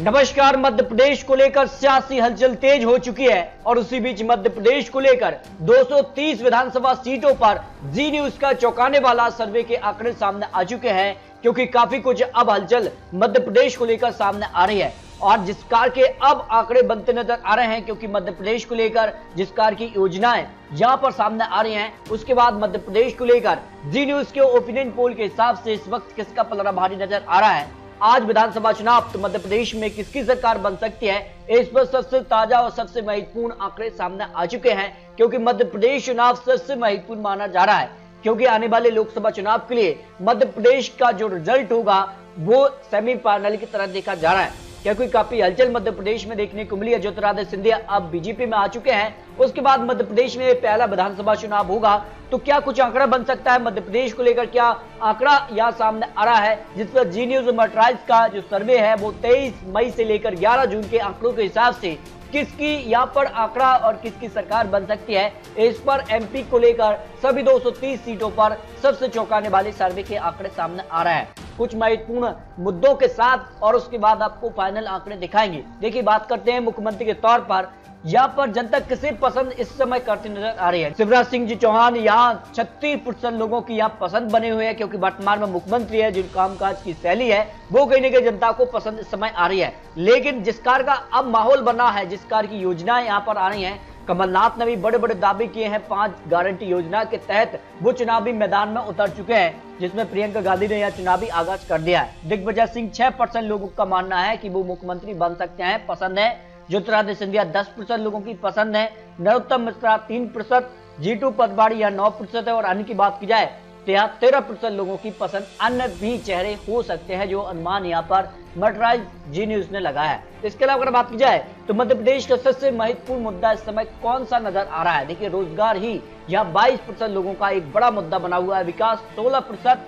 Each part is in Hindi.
नमस्कार। मध्य प्रदेश को लेकर सियासी हलचल तेज हो चुकी है और उसी बीच मध्य प्रदेश को लेकर 230 विधानसभा सीटों पर जी न्यूज का चौंकाने वाला सर्वे के आंकड़े सामने आ चुके हैं, क्योंकि काफी कुछ अब हलचल मध्य प्रदेश को लेकर सामने आ रही है और जिस कार के अब आंकड़े बनते नजर आ रहे हैं, क्योंकि मध्य प्रदेश को लेकर जिस कार की योजनाएं यहां पर सामने आ रही हैं, उसके बाद मध्य प्रदेश को लेकर जी न्यूज के ओपिनियन पोल के हिसाब से इस वक्त किसका पलड़ा भारी नजर आ रहा है। आज विधानसभा चुनाव तो मध्य प्रदेश में किसकी सरकार बन सकती है, इस पर सबसे ताजा और सबसे महत्वपूर्ण आंकड़े सामने आ चुके हैं, क्योंकि मध्य प्रदेश चुनाव सबसे महत्वपूर्ण माना जा रहा है, क्योंकि आने वाले लोकसभा चुनाव के लिए मध्य प्रदेश का जो रिजल्ट होगा वो सेमीफाइनल की तरह देखा जा रहा है, क्योंकि काफी हलचल मध्य प्रदेश में देखने को मिली है। ज्योतिरादित्य सिंधिया अब बीजेपी में आ चुके हैं। उसके बाद मध्य प्रदेश में पहला विधानसभा चुनाव होगा, तो क्या कुछ आंकड़ा बन सकता है मध्य प्रदेश को लेकर, क्या आंकड़ा यहाँ सामने आ रहा है, जिस पर जी न्यूज मर्टराइज का जो सर्वे है वो 23 मई से लेकर 11 जून के आंकड़ों के हिसाब से किसकी यहाँ पर आंकड़ा और किसकी सरकार बन सकती है, इस पर एमपी को लेकर सभी 230 सीटों पर सबसे चौंकाने वाले सर्वे के आंकड़े सामने आ रहे हैं, कुछ महत्वपूर्ण मुद्दों के साथ, और उसके बाद आपको फाइनल आंकड़े दिखाएंगे। देखिए, बात करते हैं मुख्यमंत्री के तौर पर यहाँ पर जनता किसे पसंद इस समय करती नजर आ रही है। शिवराज सिंह जी चौहान यहाँ 36% लोगों की यहाँ पसंद बने हुए हैं, क्योंकि वर्तमान में मुख्यमंत्री है, जिन कामकाज की शैली है वो कहीं ना कहीं जनता को पसंद इस समय आ रही है। लेकिन जिस कार का अब माहौल बना है, जिस कार की योजनाएं यहाँ पर आ रही है, कमलनाथ ने भी बड़े बड़े दावे किए हैं। 5 गारंटी योजना के तहत वो चुनावी मैदान में उतर चुके हैं, जिसमें प्रियंका गांधी ने यह चुनावी आगाज कर दिया है। दिग्विजय सिंह 6% लोगों का मानना है कि वो मुख्यमंत्री बन सकते हैं, पसंद है। ज्योतिरादित्य सिंधिया 10% लोगों की पसंद है। नरोत्तम मिश्रा 3%, जीतू पटवारी यह 9% है, और अन्य की बात की जाए तो यहाँ 13% लोगों की पसंद अन्य भी चेहरे हो सकते हैं, जो अनुमान यहाँ पर मर्टराइज जी न्यूज ने लगाया है। इसके अलावा अगर बात की जाए तो मध्य प्रदेश का सबसे महत्वपूर्ण मुद्दा इस समय कौन सा नजर आ रहा है। देखिए, रोजगार ही यहाँ 22% लोगों का एक बड़ा मुद्दा बना हुआ है। विकास 16%,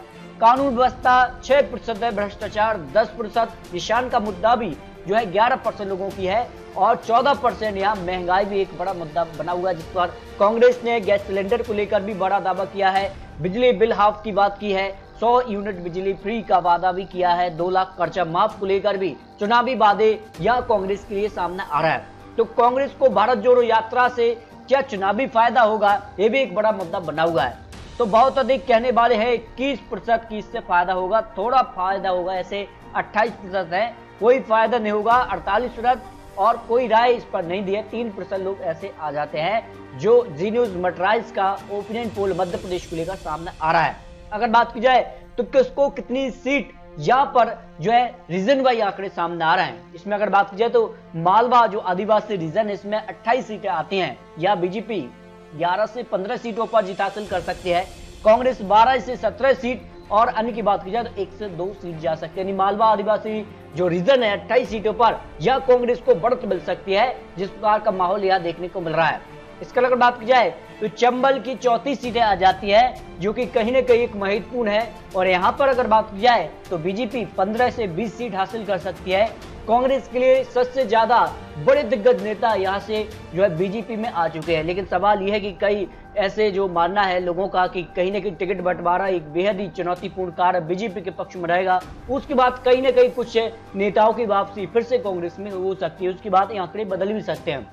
कानून व्यवस्था 6% है, भ्रष्टाचार 10%, किसान का मुद्दा भी जो है 11% लोगों की है, और 14% यहाँ महंगाई भी एक बड़ा मुद्दा बना हुआ है, जिस पर कांग्रेस ने गैस सिलेंडर को लेकर भी बड़ा दावा किया है। बिजली बिल हाफ की बात की है, 100 यूनिट बिजली फ्री का वादा भी किया है। 2 लाख कर्जा माफ को लेकर भी चुनावी वादे यह कांग्रेस के लिए सामने आ रहा है। तो कांग्रेस को भारत जोड़ो यात्रा से क्या चुनावी फायदा होगा, ये भी एक बड़ा मुद्दा बना हुआ है। तो बहुत अधिक कहने वाले हैं 21% की इससे फायदा होगा, थोड़ा फायदा होगा, ऐसे 28% है, कोई फायदा नहीं होगा 48%, और कोई राय इस पर नहीं दी है 3% लोग ऐसे आ जाते हैं, जो जी न्यूज मर्टराइज का ओपिनियन पोल मध्य प्रदेश को लेकर सामने आ रहा है। अगर बात की जाए तो किसको कितनी सीट यहाँ पर जो है रीजन वाइज आंकड़े सामने आ रहे हैं। इसमें अगर बात की जाए तो मालवा जो आदिवासी रीजन है, इसमें 28 सीटें आती हैं, या बीजेपी 11 से 15 सीटों पर जीत हासिल कर सकती है, कांग्रेस 12 से 17 सीट, और अन्य की बात की जाए तो 1 से 2 सीट जा सकती है। यानी मालवा आदिवासी जो रीजन है 28 सीटों पर यह कांग्रेस को बढ़त मिल सकती है, जिस प्रकार का माहौल यहाँ देखने को मिल रहा है। इसके अगर बात की जाए तो चंबल की 34 सीटें आ जाती है, जो कि कहीं ना कहीं एक महत्वपूर्ण है, और यहाँ पर अगर बात की जाए तो बीजेपी 15 से 20 सीट हासिल कर सकती है। कांग्रेस के लिए सबसे ज्यादा बड़े दिग्गज नेता यहाँ से जो है बीजेपी में आ चुके हैं, लेकिन सवाल यह है कि कई ऐसे जो मानना है लोगों का कि कहीं ना कहीं टिकट बंटवारा एक बेहद ही चुनौतीपूर्ण कार्य बीजेपी के पक्ष में रहेगा। उसके बाद कहीं ना कहीं कुछ नेताओं की वापसी फिर से कांग्रेस में हो सकती है, उसके बाद ये आंकड़े बदल भी सकते हैं।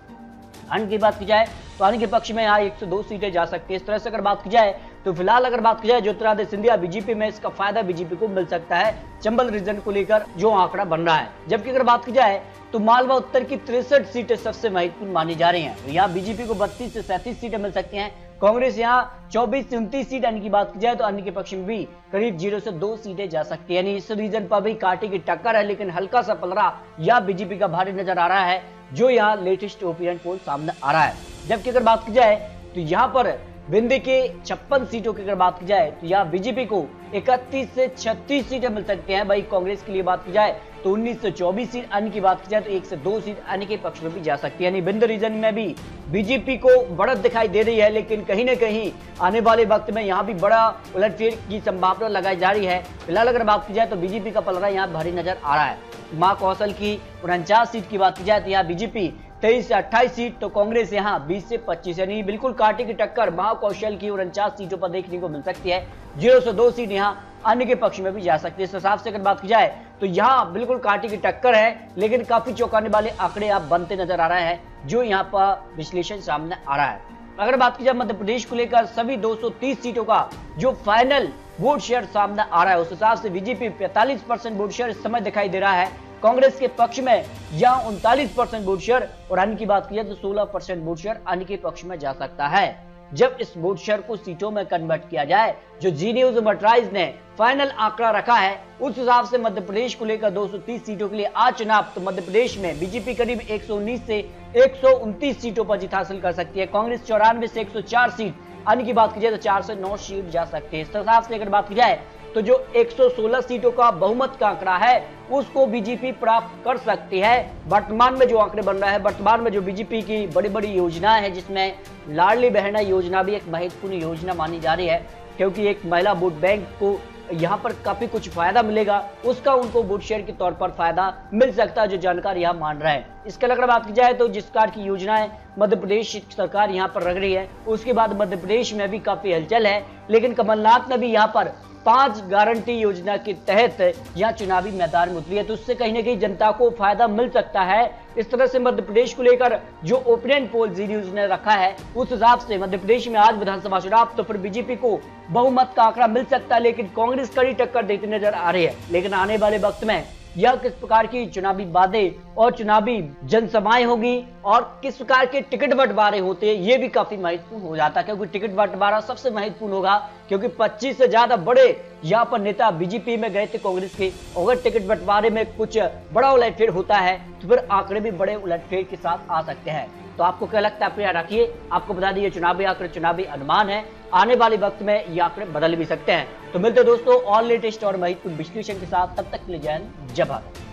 अन्य की बात की जाए तो अन्य के पक्ष में यहाँ 1 से 2 सीटें जा सकती है। इस तरह से अगर बात की जाए तो फिलहाल अगर बात की जाए ज्योतिरादित्य सिंधिया बीजेपी में, इसका फायदा बीजेपी को मिल सकता है चंबल रीजन को लेकर जो आंकड़ा बन रहा है। जबकि अगर बात की जाए तो मालवा उत्तर की 63 सीटें सबसे महत्वपूर्ण मानी जा रही हैं, तो यहाँ बीजेपी को 32 से 37 सीटें मिल सकती हैं। कांग्रेस यहाँ 24 से 29 सीट, अन्य की बात की जाए तो अन्य के पक्ष में भी करीब 0 से 2 सीटें जा सकती है। यानी इस रीजन पर भी कांटे की टक्कर है, लेकिन हल्का सा पलड़ा यह बीजेपी का भारी नजर आ रहा है, जो यहाँ लेटेस्ट ओपिनियन पोल सामने आ रहा है। जबकि अगर बात की जाए तो यहाँ पर विंध्य के 56 सीटों की अगर बात की जाए तो यहाँ बीजेपी को 31 से 36 सीटें मिल सकती हैं। भाई कांग्रेस के लिए बात की जाए तो 19 से 24 सीट, अन्य की बात की जाए तो 1 से 2 सीट अन्य के पक्ष में भी जा सकती है। यानी विंध्य रीजन में भी बीजेपी को बढ़त दिखाई दे रही है, लेकिन कहीं ना कहीं आने वाले वक्त में यहाँ भी बड़ा उलटफेर की संभावना लगाई जा रही है। फिलहाल अगर बात की जाए तो बीजेपी का पलड़ा यहाँ भारी नजर आ रहा है। मां कौशल की 49 सीट की बात की जाए तो यहाँ बीजेपी 23 से 28 सीट, तो कांग्रेस यहाँ 20 से 25, यानी बिल्कुल कांटे की टक्कर महाकौशल की 49 सीटों पर देखने को मिल सकती है। 0 से 2 सीट यहाँ अन्य के पक्ष में भी जा सकती है। इस हिसाब से अगर बात की जाए तो यहाँ बिल्कुल कांटे की टक्कर है, लेकिन काफी चौंकाने वाले आंकड़े आप बनते नजर आ रहे हैं जो यहाँ पर विश्लेषण सामने आ रहा है। अगर बात की जाए मध्य प्रदेश को लेकर सभी 230 सीटों का जो फाइनल वोट शेयर सामने आ रहा है, उस हिसाब से बीजेपी 45% वोट शेयर इस समय दिखाई दे रहा है, कांग्रेस के पक्ष में यहाँ 39% वोट शेयर और अन्य की बात की जाए तो 16% वोट शेयर अन्य के पक्ष में जा सकता है। जब इस वोट शेयर को सीटों में कन्वर्ट किया जाए, जो जी न्यूज मर्चेंडाइज ने फाइनल आंकड़ा रखा है, उस हिसाब से मध्य प्रदेश को लेकर 230 सीटों के लिए आज चुनाव, तो मध्य प्रदेश में बीजेपी करीब 119 से 129 सीटों पर जीत हासिल कर सकती है, कांग्रेस 94 से 104 सीट, अन्य की बात की जाए तो 4 से 9 सीट जा सकती है। इस हिसाब से अगर बात की जाए तो जो 116 सीटों का बहुमत का आंकड़ा है उसको बीजेपी प्राप्त कर सकती है। वर्तमान में जो आंकड़े बन रहा है, वर्तमान में जो बीजेपी की बड़ी बड़ी योजनाएं हैं, जिसमें लाडली बहना योजना भी एक महत्वपूर्ण योजना मानी जा रही है, क्योंकि एक महिला वोट बैंक को यहाँ पर काफी कुछ फायदा मिलेगा, उसका उनको वोट शेयर के तौर पर फायदा मिल सकता है, जो जानकार यहाँ मान रहे हैं। इसके अलावा बात की जाए तो जिस प्रकार की योजनाएं मध्य प्रदेश सरकार यहाँ पर रख रही है, उसके बाद मध्य प्रदेश में भी काफी हलचल है, लेकिन कमलनाथ ने भी यहाँ पर 5 गारंटी योजना के तहत यहाँ चुनावी मैदान में उतरी है, तो उससे कहीं ना कहीं जनता को फायदा मिल सकता है। इस तरह से मध्य प्रदेश को लेकर जो ओपिनियन पोल जी न्यूज ने रखा है, उस हिसाब से मध्य प्रदेश में आज विधानसभा चुनाव, तो फिर बीजेपी को बहुमत का आंकड़ा मिल सकता है, लेकिन कांग्रेस कड़ी टक्कर देती नजर आ रही है। लेकिन आने वाले वक्त में यह किस प्रकार की चुनावी वादे और चुनावी जनसभाएं होगी और किस प्रकार के टिकट बंटवारे होते हैं, ये भी काफी महत्वपूर्ण हो जाता है, क्योंकि टिकट बंटवारा सबसे महत्वपूर्ण होगा, क्योंकि 25 से ज्यादा बड़े यहाँ पर नेता बीजेपी में गए थे कांग्रेस के। अगर टिकट बंटवारे में कुछ बड़ा उलटफेर होता है तो फिर आंकड़े भी बड़े उलटफेर के साथ आ सकते हैं। तो आपको क्या लगता है, अपने रखिए। आपको बता दिए चुनावी आंकड़े चुनावी अनुमान है, आने वाले वक्त में ये आंकड़े बदल भी सकते हैं। तो मिलते दोस्तों और लेटेस्ट और महत्वपूर्ण विश्लेषण के साथ, तब तक के लिए जय हिंद, जय भारत।